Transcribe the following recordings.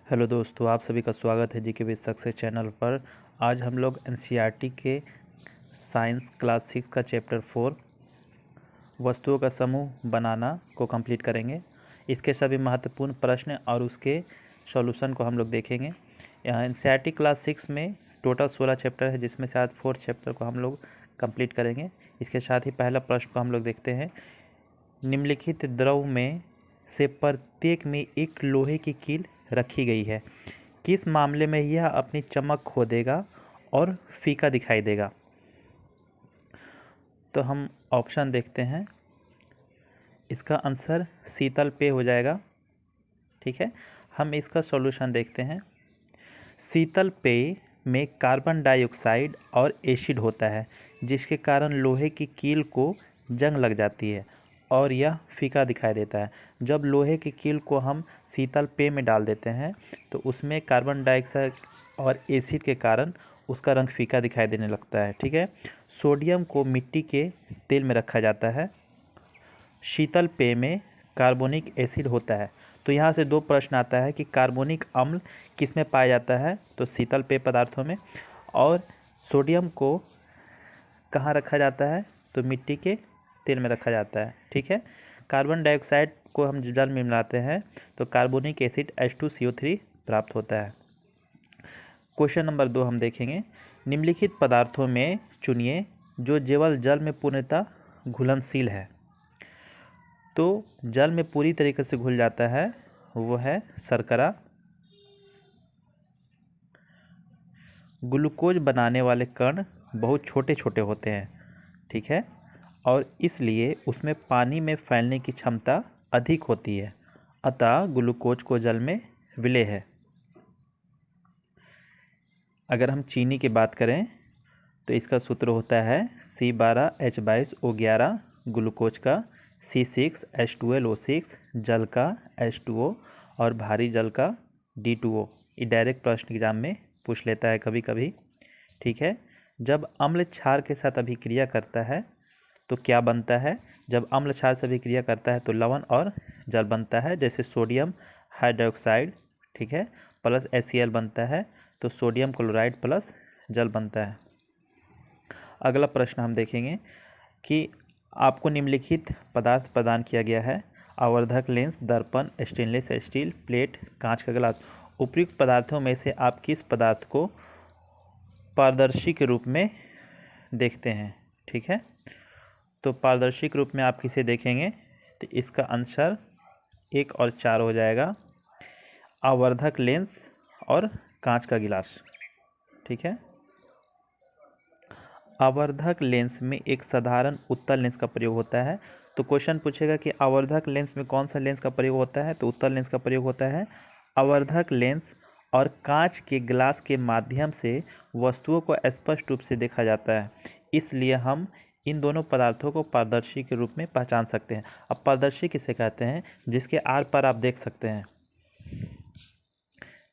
Hello दोस्तों, आप सभी का स्वागत है जीके विद सक्सेस चैनल पर। आज हम लोग एनसीईआरटी के साइंस क्लास 6 का चैप्टर 4 वस्तुओं का समूह बनाना को कंप्लीट करेंगे। इसके सभी महत्वपूर्ण प्रश्न और उसके सॉल्यूशन को हम लोग देखेंगे। यहाँ एनसीईआरटी क्लास 6 में टोटल 16 चैप्टर है, जिसमें से आज 4 चैप्टर को हम लोग कंप्लीट करेंगे। इसके साथ ही पहला प्रश्न को हम लोग देखते हैं। निम्नलिखित द्रव में से प्रत्येक में एक लोहे की कील रखी गई है, किस मामले में यह अपनी चमक खो देगा और फीका दिखाई देगा? तो हम ऑप्शन देखते हैं। इसका आंसर शीतल पेय हो जाएगा। ठीक है, हम इसका सॉल्यूशन देखते हैं। शीतल पेय में कार्बन डाइऑक्साइड और एसिड होता है, जिसके कारण लोहे की कील को जंग लग जाती है और यह फीका दिखाई देता है। जब लोहे की कील को हम शीतल पेय में डाल देते हैं तो उसमें कार्बन डाइऑक्साइड और एसिड के कारण उसका रंग फीका दिखाई देने लगता है। ठीक है, सोडियम को मिट्टी के तेल में रखा जाता है। शीतल पेय में कार्बोनिक एसिड होता है। तो यहाँ से दो प्रश्न आता है कि कार्बोनिक अम्ल किस में पाया जाता है, तो शीतल पेय पदार्थों में, और सोडियम को कहाँ रखा जाता है, तो मिट्टी के तेल में रखा जाता है। ठीक है, कार्बन डाइऑक्साइड को हम जल में मिलाते हैं तो कार्बोनिक एसिड H2CO3 प्राप्त होता है। क्वेश्चन नंबर 2 हम देखेंगे। निम्नलिखित पदार्थों में चुनिए जो केवल जल में पूर्णतः घुलनशील है। तो जल में पूरी तरीके से घुल जाता है वो है शर्करा। ग्लूकोज बनाने वाले कण बहुत छोटे छोटे होते हैं। ठीक है, और इसलिए उसमें पानी में फैलने की क्षमता अधिक होती है, अतः ग्लूकोज को जल में विलेय है। अगर हम चीनी की बात करें तो इसका सूत्र होता है C12H22O11 ग्लूकोज का, C6H12O6 जल का H2O और भारी जल का D2O। ये डायरेक्ट प्रश्न एग्जाम में पूछ लेता है कभी कभी। ठीक है, जब अम्ल क्षार के साथ अभिक्रिया करता है तो क्या बनता है? जब अम्ल क्षार से अभिक्रिया करता है तो लवण और जल बनता है, जैसे सोडियम हाइड्रोक्साइड, ठीक है, प्लस HCl बनता है, तो सोडियम क्लोराइड प्लस जल बनता है। अगला प्रश्न हम देखेंगे कि आपको निम्नलिखित पदार्थ प्रदान किया गया है। आवर्धक लेंस, दर्पण, स्टेनलेस स्टील प्लेट, कांच का गिलास। उपयुक्त पदार्थों में से आप किस पदार्थ को पारदर्शी के रूप में देखते हैं? ठीक है, तो पारदर्शी के रूप में आप किसे देखेंगे, तो इसका आंसर 1 और 4 हो जाएगा, आवर्धक लेंस और कांच का गिलास। ठीक है, आवर्धक लेंस में एक साधारण उत्तल लेंस का प्रयोग होता है। तो क्वेश्चन पूछेगा कि आवर्धक लेंस में कौन सा लेंस का प्रयोग होता है, तो उत्तल लेंस का प्रयोग होता है। आवर्धक लेंस और कांच के गिलास के माध्यम से वस्तुओं को स्पष्ट रूप से देखा जाता है, इसलिए हम इन दोनों पदार्थों को पारदर्शी के रूप में पहचान सकते हैं। अब पारदर्शी किसे कहते हैं? जिसके आर पार आप देख सकते हैं।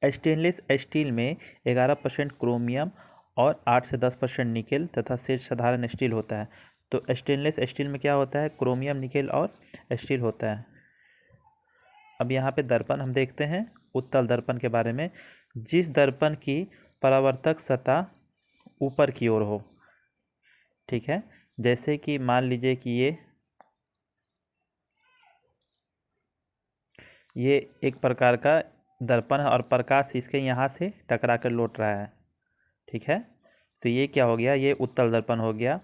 स्टेनलेस स्टील में 11% क्रोमियम और 8 से 10% निकेल तथा शेष साधारण स्टील होता है। तो स्टेनलेस स्टील में क्या होता है? क्रोमियम, निकेल और स्टील होता है। अब यहाँ पे दर्पण हम देखते हैं, उत्तल दर्पण के बारे में। जिस दर्पण की परावर्तक सतह ऊपर की ओर हो, ठीक है, जैसे कि मान लीजिए कि ये एक प्रकार का दर्पण है और प्रकाश इसके यहाँ से टकरा कर लौट रहा है। ठीक है, तो ये क्या हो गया? ये उत्तल दर्पण हो गया।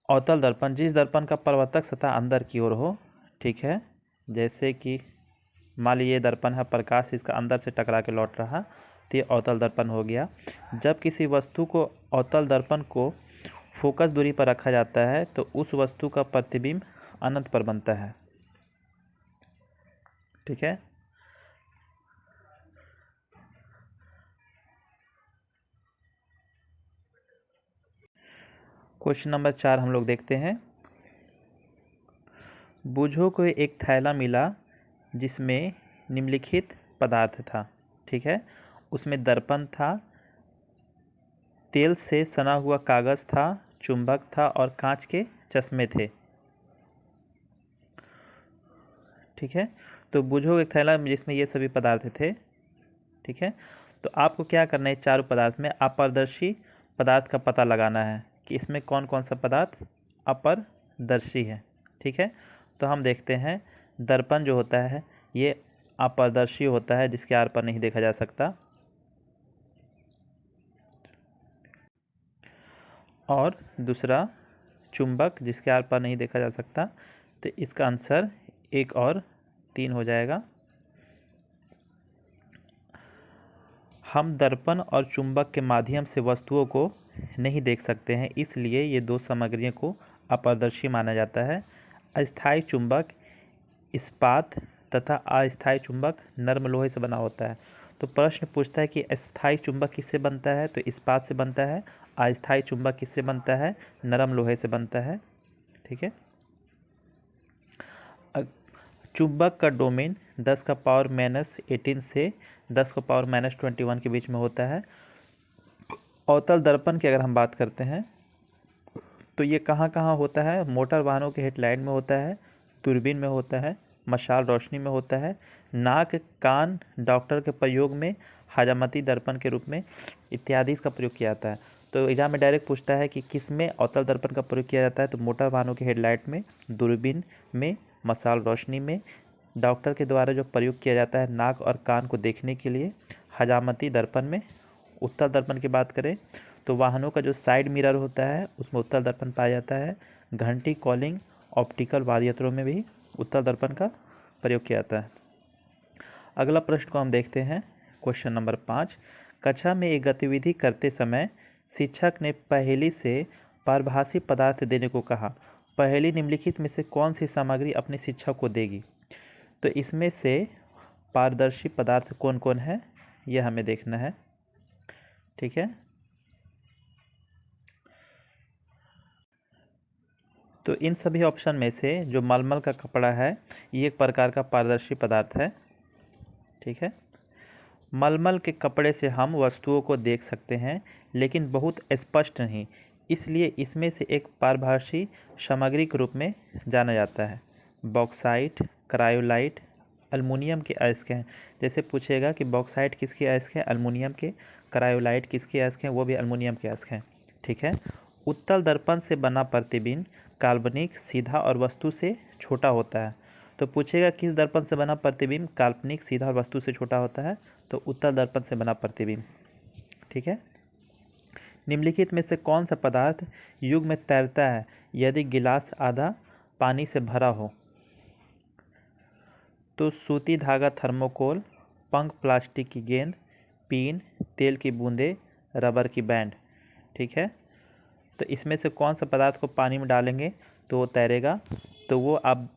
अवतल दर्पण, जिस दर्पण का परावर्तक सतह अंदर की ओर हो, ठीक है, जैसे कि मान लीजिए दर्पण है, प्रकाश इसका अंदर से टकरा के लौट रहा, तो ये अवतल दर्पण हो गया। जब किसी वस्तु को अवतल दर्पण को फोकस दूरी पर रखा जाता है तो उस वस्तु का प्रतिबिंब अनंत पर बनता है। ठीक है, क्वेश्चन नंबर 4 हम लोग देखते हैं। बूझो को एक थैला मिला जिसमें निम्नलिखित पदार्थ था। ठीक है, उसमें दर्पण था, तेल से सना हुआ कागज़ था, चुंबक था और कांच के चश्मे थे। ठीक है, तो बूझो एक थैला जिसमें ये सभी पदार्थ थे। ठीक है। तो आपको क्या करना है, चारों पदार्थ में अपारदर्शी पदार्थ का पता लगाना है कि इसमें कौन कौन सा पदार्थ अपारदर्शी है। ठीक है, तो हम देखते हैं दर्पण जो होता है ये अपारदर्शी होता है, जिसके आर पार नहीं देखा जा सकता। और दूसरा चुंबक, जिसके आर पार नहीं देखा जा सकता। तो इसका आंसर 1 और 3 हो जाएगा। हम दर्पण और चुंबक के माध्यम से वस्तुओं को नहीं देख सकते हैं, इसलिए ये दो सामग्रियों को अपारदर्शी माना जाता है। अस्थायी चुंबक इस्पात तथा अस्थायी चुंबक नर्म लोहे से बना होता है। तो प्रश्न पूछता है कि अस्थायी चुंबक किससे बनता है, तो इस्पात से बनता है। अस्थायी चुंबक किससे बनता है, नरम लोहे से बनता है। ठीक है। चुंबक का डोमेन 10⁻⁻18 से 10⁻⁻21 के बीच में होता है। अवतल दर्पण की अगर हम बात करते हैं तो ये कहाँ कहाँ होता है, मोटर वाहनों के हेडलाइट में होता है, दूरबीन में होता है, मशाल रोशनी में होता है, नाक कान डॉक्टर के प्रयोग में, हजामती दर्पण के रूप में इत्यादि इसका प्रयोग किया जाता है। तो एग्जाम में डायरेक्ट पूछता है कि किस में अवतल दर्पण का प्रयोग किया जाता है, तो मोटर वाहनों के हेडलाइट में, दूरबीन में, मशाल रोशनी में, डॉक्टर के द्वारा जो प्रयोग किया जाता है नाक और कान को देखने के लिए, हजामती दर्पण में। उत्तल दर्पण की बात करें तो वाहनों का जो साइड मिरर होता है उसमें उत्तल दर्पण पाया जाता है। घंटी कॉलिंग ऑप्टिकल वाद्य यंत्रों में भी उत्तल दर्पण का प्रयोग किया जाता है। अगला प्रश्न को हम देखते हैं, क्वेश्चन नंबर 5। कक्षा में एक गतिविधि करते समय शिक्षक ने पहेली से पारभासी पदार्थ देने को कहा। पहेली निम्नलिखित में से कौन सी सामग्री अपने शिक्षक को देगी। तो इसमें से पारदर्शी पदार्थ कौन कौन है यह हमें देखना है। ठीक है, तो इन सभी ऑप्शन में से जो मलमल का कपड़ा है ये एक प्रकार का पारदर्शी पदार्थ है। ठीक है, मलमल के कपड़े से हम वस्तुओं को देख सकते हैं लेकिन बहुत स्पष्ट नहीं, इसलिए इसमें से एक पारभासी सामग्री के रूप में जाना जाता है। बॉक्साइट, क्रायोलाइट, अल्मुनियम के अयस्क हैं। जैसे पूछेगा कि बॉक्साइट किसके अयस्क हैं, अल्मुनियम के। क्रायोलाइट किसके अयस्क हैं, वो भी अल्मुनियम के अयस्क हैं। ठीक है। उत्तल दर्पण से बना प्रतिबिंब काल्पनिक, सीधा और वस्तु से छोटा होता है। तो पूछेगा किस दर्पण से बना प्रतिबिंब काल्पनिक, सीधा और वस्तु से छोटा होता है, तो उत्तल दर्पण से बना प्रतिबिंब। ठीक है। निम्नलिखित में से कौन सा पदार्थ युग में तैरता है यदि गिलास आधा पानी से भरा हो। तो सूती धागा थर्मोकोल, पंख प्लास्टिक की गेंद, पीन तेल की बूंदें, रबर की बैंड। ठीक है, तो इसमें से कौन सा पदार्थ को पानी में डालेंगे तो वो तैरेगा, तो वो आप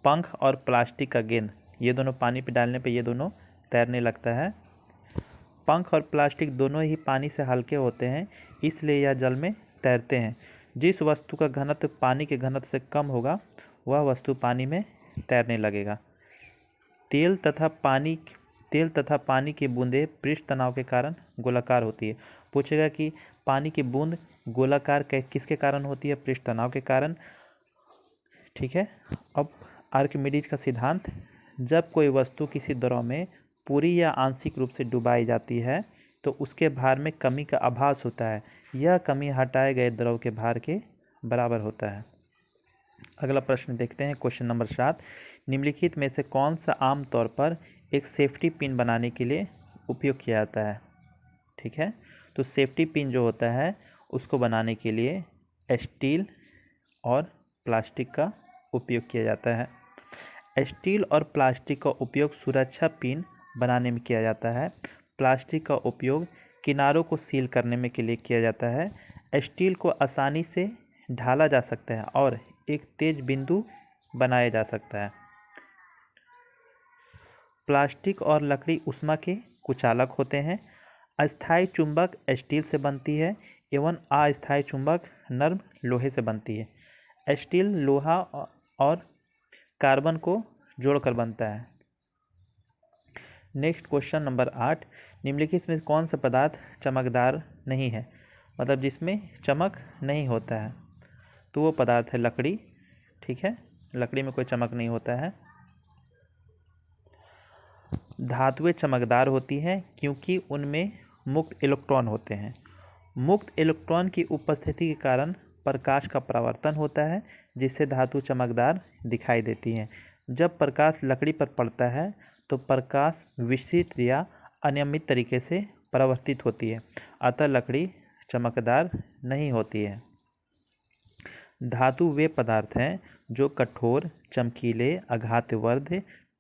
पंख और प्लास्टिक का गेंद, ये दोनों पानी पे डालने पे ये दोनों तैरने लगता है। पंख और प्लास्टिक दोनों ही पानी से हल्के होते हैं, इसलिए यह जल में तैरते हैं। जिस वस्तु का घनत्व पानी के घनत्व से कम होगा वह वस्तु पानी में तैरने लगेगा। तेल तथा पानी की बूंदें पृष्ठ तनाव के कारण गोलाकार होती है। पूछेगा कि पानी की बूंद गोलाकार किसके कारण होती है, पृष्ठ तनाव के कारण। ठीक है। अब आर्किमिडीज का सिद्धांत, जब कोई वस्तु किसी द्रव में पूरी या आंशिक रूप से डुबाई जाती है तो उसके भार में कमी का आभास होता है। यह कमी हटाए गए द्रव के भार के बराबर होता है। अगला प्रश्न देखते हैं, क्वेश्चन नंबर 7। निम्नलिखित में से कौन सा आम तौर पर एक सेफ्टी पिन बनाने के लिए उपयोग किया जाता है। ठीक है, तो सेफ्टी पिन जो होता है उसको बनाने के लिए स्टील और प्लास्टिक का उपयोग किया जाता है। स्टील और प्लास्टिक का उपयोग सुरक्षा पिन बनाने में किया जाता है। प्लास्टिक का उपयोग किनारों को सील करने में के लिए किया जाता है। स्टील को आसानी से ढाला जा सकता है और एक तेज बिंदु बनाया जा सकता है। प्लास्टिक और लकड़ी ऊष्मा के कुचालक होते हैं। अस्थायी चुंबक स्टील से बनती है एवं अस्थायी चुंबक नर्म लोहे से बनती है। स्टील लोहा और कार्बन को जोड़कर बनता है। Next question number 8। निम्नलिखित में कौन सा पदार्थ चमकदार नहीं है, मतलब जिसमें चमक नहीं होता है, तो वो पदार्थ है लकड़ी। ठीक है, लकड़ी में कोई चमक नहीं होता है। धातुएं चमकदार होती हैं क्योंकि उनमें मुक्त इलेक्ट्रॉन होते हैं। मुक्त इलेक्ट्रॉन की उपस्थिति के कारण प्रकाश का परावर्तन होता है, जिससे धातु चमकदार दिखाई देती हैं। जब प्रकाश लकड़ी पर पड़ता है तो प्रकाश विस्तृत या अनियमित तरीके से परावर्तित होती है, अतः लकड़ी चमकदार नहीं होती है। धातु वे पदार्थ हैं जो कठोर, चमकीले, आघातवर्ध,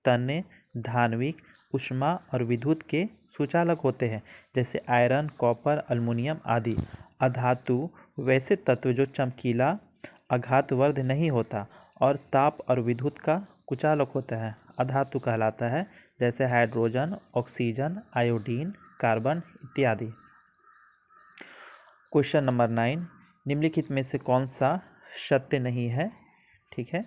तन्य, धात्विक, ऊष्मा और विद्युत के सुचालक होते हैं, जैसे आयरन, कॉपर, अल्युमिनियम आदि। अधातु वैसे तत्व जो चमकीला, आघातवर्ध नहीं होता और ताप और विद्युत का कुचालक होता है, अधातु कहलाता है, जैसे हाइड्रोजन, ऑक्सीजन, आयोडीन, कार्बन इत्यादि। क्वेश्चन नंबर 9, निम्नलिखित में से कौन सा सत्य नहीं है? ठीक है,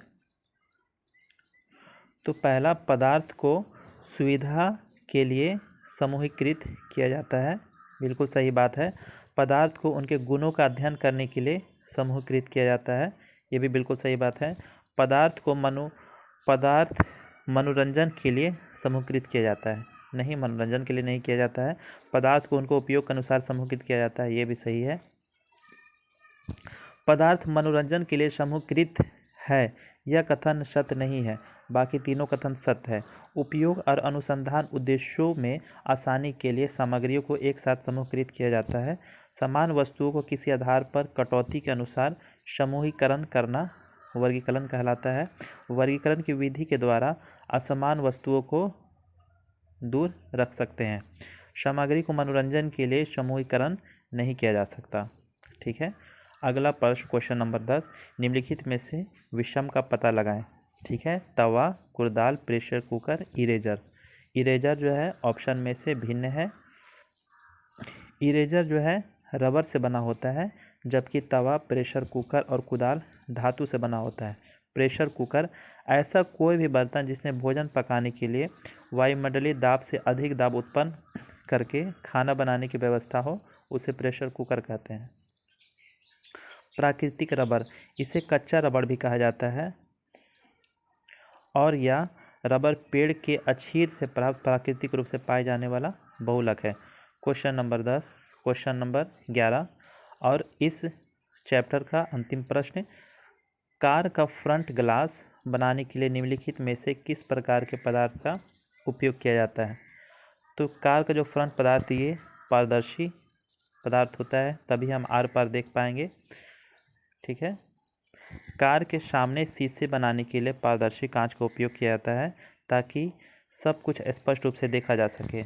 तो पहला, पदार्थ को सुविधा के लिए समूहीकृत किया जाता है। बिल्कुल सही बात है। पदार्थ को उनके गुणों का अध्ययन करने के लिए समूहीकृत किया जाता है, ये भी बिल्कुल सही बात है। पदार्थ मनोरंजन के लिए समूहीकृत किया जाता है, नहीं, मनोरंजन के लिए नहीं किया जाता है। पदार्थ को उनको उपयोग के अनुसार समूहीकृत किया जाता है, ये भी सही है। पदार्थ मनोरंजन के लिए समूहीकृत है, यह कथन सत्य नहीं है, बाकी तीनों कथन सत्य है। उपयोग और अनुसंधान उद्देश्यों में आसानी के लिए सामग्रियों को एक साथ समूहीकृत किया जाता है। समान वस्तुओं को किसी आधार पर कटौती के अनुसार समूहीकरण करना वर्गीकरण कहलाता है। वर्गीकरण की विधि के द्वारा असमान वस्तुओं को दूर रख सकते हैं। सामग्री को मनोरंजन के लिए समूहीकरण नहीं किया जा सकता। ठीक है, अगला प्रश्न, क्वेश्चन नंबर 10, निम्नलिखित में से विषम का पता लगाएं। ठीक है, तवा, कुदाल, प्रेशर कुकर, इरेजर। इरेजर जो है ऑप्शन में से भिन्न है। इरेजर जो है रबर से बना होता है, जबकि तवा, प्रेशर कुकर और कुदाल धातु से बना होता है। प्रेशर कुकर ऐसा कोई भी बर्तन जिसमें भोजन पकाने के लिए वायुमंडलीय दाब से अधिक दाब उत्पन्न करके खाना बनाने की व्यवस्था हो, उसे प्रेशर कुकर कहते हैं। प्राकृतिक रबर, इसे कच्चा रबर भी कहा जाता है, और यह रबर पेड़ के अक्षीर से प्राप्त प्राकृतिक रूप से पाए जाने वाला बहुलक है। क्वेश्चन नंबर 10, क्वेश्चन नंबर 11 और इस चैप्टर का अंतिम प्रश्न, कार का फ्रंट ग्लास बनाने के लिए निम्नलिखित में से किस प्रकार के पदार्थ का उपयोग किया जाता है? तो कार का जो फ्रंट पदार्थ, ये पारदर्शी पदार्थ होता है, तभी हम आर पार देख पाएंगे। ठीक है, कार के सामने शीशे बनाने के लिए पारदर्शी कांच का उपयोग किया जाता है, ताकि सब कुछ स्पष्ट रूप से देखा जा सके।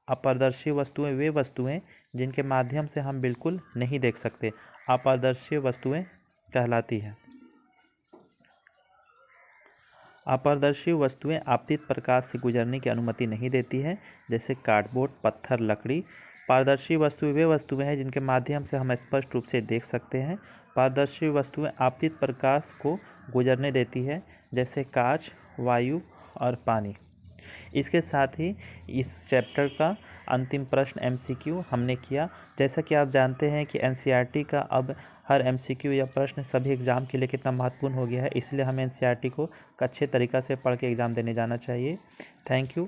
अपारदर्शी वस्तुएं वे वस्तुएं जिनके माध्यम से हम बिल्कुल नहीं देख सकते, अपारदर्शी वस्तुएं कहलाती हैं। अपारदर्शी वस्तुएं आपतित प्रकाश से गुजरने की अनुमति नहीं देती है, जैसे कार्डबोर्ड, पत्थर, लकड़ी। पारदर्शी वस्तुएं वे वस्तुएं हैं जिनके माध्यम से हम स्पष्ट रूप से देख सकते हैं। पारदर्शी वस्तुएं आपतित प्रकाश को गुजरने देती है, जैसे कांच, वायु और पानी। इसके साथ ही इस चैप्टर का अंतिम प्रश्न MCQ हमने किया। जैसा कि आप जानते हैं कि NCERT का अब हर MCQ या प्रश्न सभी एग्ज़ाम के लिए कितना महत्वपूर्ण हो गया है, इसलिए हमें NCERT को अच्छे तरीक़ा से पढ़ के एग्ज़ाम देने जाना चाहिए। Thank you.